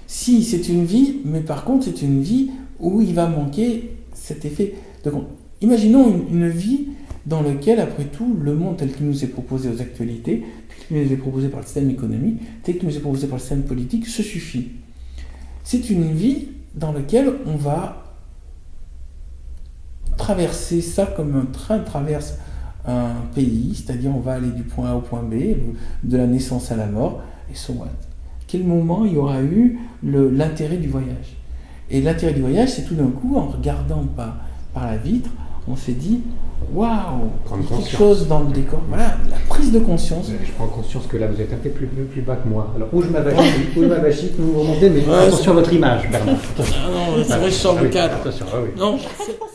Speaker 3: Si, c'est une vie, mais par contre c'est une vie où il va manquer cet effet. Donc, imaginons une vie dans laquelle, après tout, le monde tel qu'il nous est proposé aux actualités, tel qu'il nous est proposé par le système économique, tel qu'il nous est proposé par le système politique, se suffit. C'est une vie dans laquelle on va traverser ça comme un train traverse un pays, c'est-à-dire on va aller du point A au point B, de la naissance à la mort, et so what. Quel moment il y aura eu l'intérêt du voyage? Et l'intérêt du voyage, c'est tout d'un coup, en regardant par la vitre, on s'est dit, waouh, il y a quelque chose dans le décor. Voilà, la prise de conscience.
Speaker 1: Je prends conscience que là, vous êtes un peu plus bas que moi. Alors, où je m'avachis, vous remontez, mais attention à votre image, Bernard.
Speaker 3: Ah non, c'est vrai, je sors le cadre.
Speaker 1: Attention, ah oui.
Speaker 3: Non.
Speaker 2: C'est pour